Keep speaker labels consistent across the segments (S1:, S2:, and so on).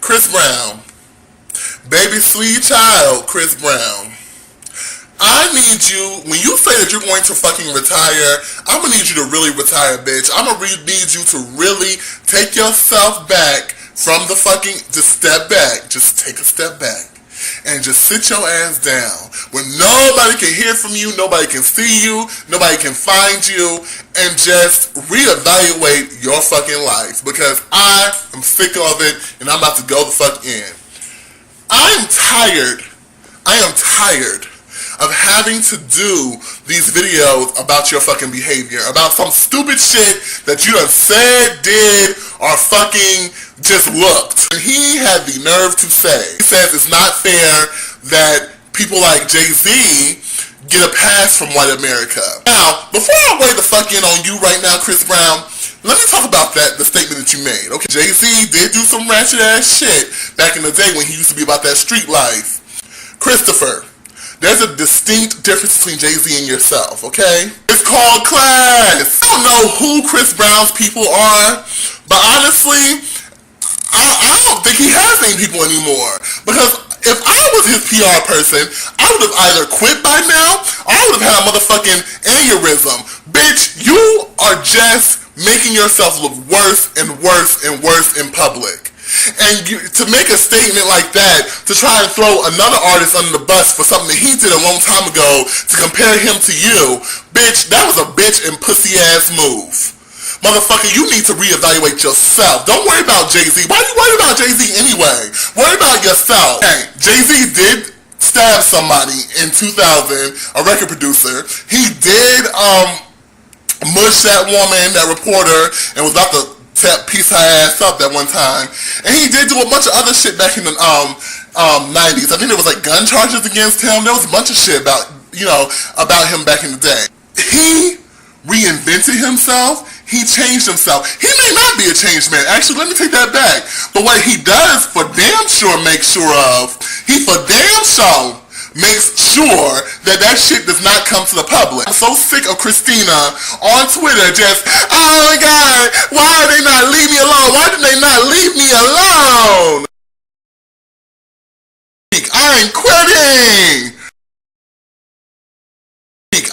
S1: Chris Brown. Baby sweet child, Chris Brown. I need you, when you say that you're going to fucking retire, I'm going to need you to really retire, bitch. I'm going to need you to really take yourself back from the fucking, just step back. Just take a step back. And just sit your ass down where nobody can hear from you, nobody can see you, nobody can find you, and just reevaluate your fucking life. Because I am sick of it, and I'm about to go the fuck in. I am tired of having to do these videos about your fucking behavior, about some stupid shit that you done said, did, or fucking just looked. And he had the nerve to say, he says it's not fair that people like Jay-Z get a pass from white America. Now, before I weigh the fuck in on you right now, Chris Brown, let me talk about the statement that you made. Okay, Jay-Z did do some ratchet ass shit back in the day when he used to be about that street life. Christopher, there's a distinct difference between Jay-Z and yourself, okay? It's called class. I don't know who Chris Brown's people are, but honestly, I don't think he has any people anymore. Because if I was his PR person, I would have either quit by now, or I would have had a motherfucking aneurysm. Bitch, you are just making yourself look worse and worse and worse in public. And to make a statement like that, to try and throw another artist under the bus for something that he did a long time ago, to compare him to you, bitch, that was a bitch and pussy ass move. Motherfucker, you need to reevaluate yourself. Don't worry about Jay-Z. Why are you worried about Jay-Z anyway? Worry about yourself. Hey, Jay-Z did stab somebody in 2000, a record producer. He did mush that woman, that reporter, and was about to piece her ass up that one time. And he did do a bunch of other shit back in the 90s. I think there was like gun charges against him. There was a bunch of shit about him back in the day. He reinvented himself. He changed himself. He may not be a changed man. Actually, let me take that back. But what he does for damn sure make sure of, he for damn sure makes sure that that shit does not come to the public. I'm so sick of Christina on Twitter just, oh my God, why did they not leave me alone? Why did they not leave me alone? I ain't quitting.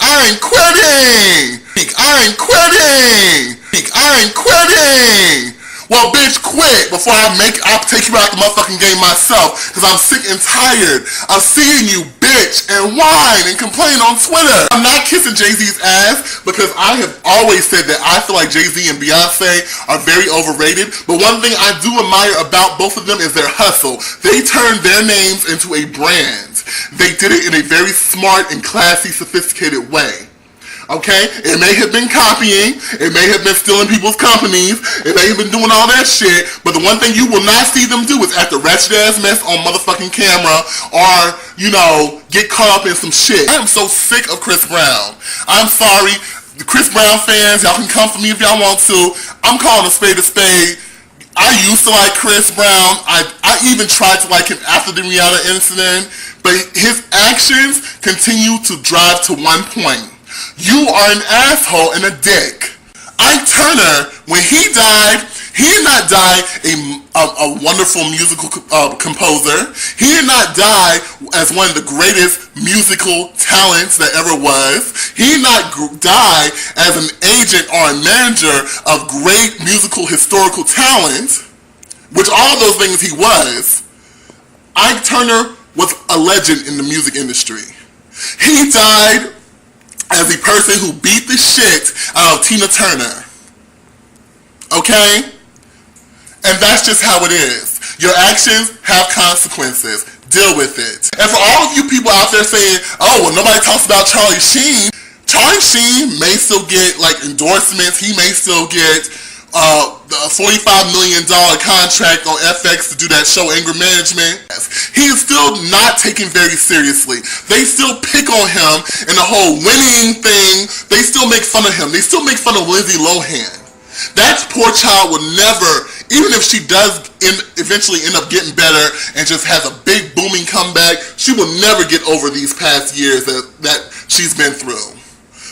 S1: I ain't quitting. I ain't quitting. I ain't quitting. Well, bitch, quit before I'll take you out the motherfucking game myself, because I'm sick and tired of seeing you bitch and whine and complain on Twitter. I'm not kissing Jay-Z's ass, because I have always said that I feel like Jay-Z and Beyonce are very overrated, but one thing I do admire about both of them is their hustle. They turned their names into a brand. They did it in a very smart and classy, sophisticated way. Okay? It may have been copying, it may have been stealing people's companies, it may have been doing all that shit, but the one thing you will not see them do is act a wretched ass mess on motherfucking camera or, get caught up in some shit. I am so sick of Chris Brown. I'm sorry. The Chris Brown fans, y'all can come for me if y'all want to. I'm calling a spade a spade. I used to like Chris Brown. I even tried to like him after the Rihanna incident, but his actions continue to drive to one point. You are an asshole and a dick. Ike Turner, when he died, he did not die a wonderful musical composer. He did not die as one of the greatest musical talents that ever was. He did not die as an agent or a manager of great musical historical talent, which all those things he was. Ike Turner was a legend in the music industry. He died as a person who beat the shit out of Tina Turner. Okay? And that's just how it is. Your actions have consequences. Deal with it. And for all of you people out there saying, oh, well, nobody talks about Charlie Sheen. Charlie Sheen may still get, endorsements. He may still get a $45 million contract on FX to do that show, Anger Management. He is still not taken very seriously. They still pick on him and the whole winning thing. They still make fun of him. They still make fun of Lindsay Lohan. That poor child will never, even if she does eventually end up getting better and just has a big booming comeback, she will never get over these past years that she's been through.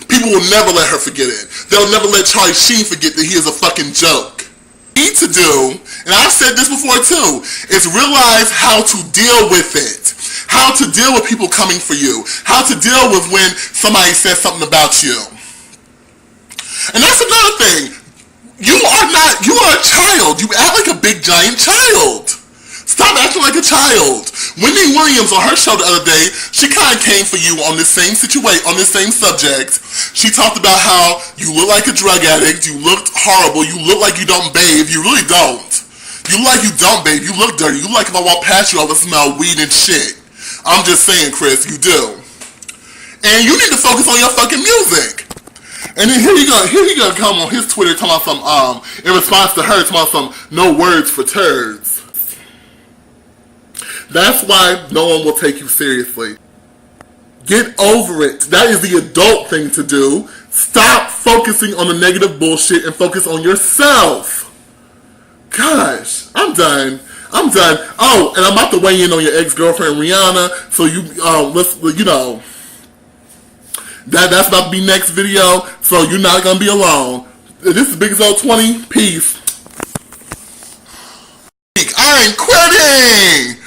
S1: People will never let her forget it. They'll never let Charlie Sheen forget that he is a fucking joke. Need to do, and I've said this before too, is realize how to deal with it. How to deal with people coming for you. How to deal with when somebody says something about you. And that's another thing. You are a child. You act like a big giant child. Stop acting like a child. Wendy Williams on her show the other day, she kind of came for you on this same situation, on this same subject. She talked about how you look like a drug addict, you looked horrible, you look like you don't bathe, you really don't. You look like you don't bathe, you look dirty, you look like if I walk past you I would smell weed and shit. I'm just saying, Chris, you do. And you need to focus on your fucking music. And then here you go come on his Twitter talking about some, in response to her, talking about some no words for turds. That's why no one will take you seriously. Get over it. That is the adult thing to do. Stop focusing on the negative bullshit and focus on yourself. Gosh, I'm done. Oh, and I'm about to weigh in on your ex-girlfriend Rihanna. So that's about to be next video. So you're not gonna be alone. This is Big Zo 20. Peace. I ain't quitting.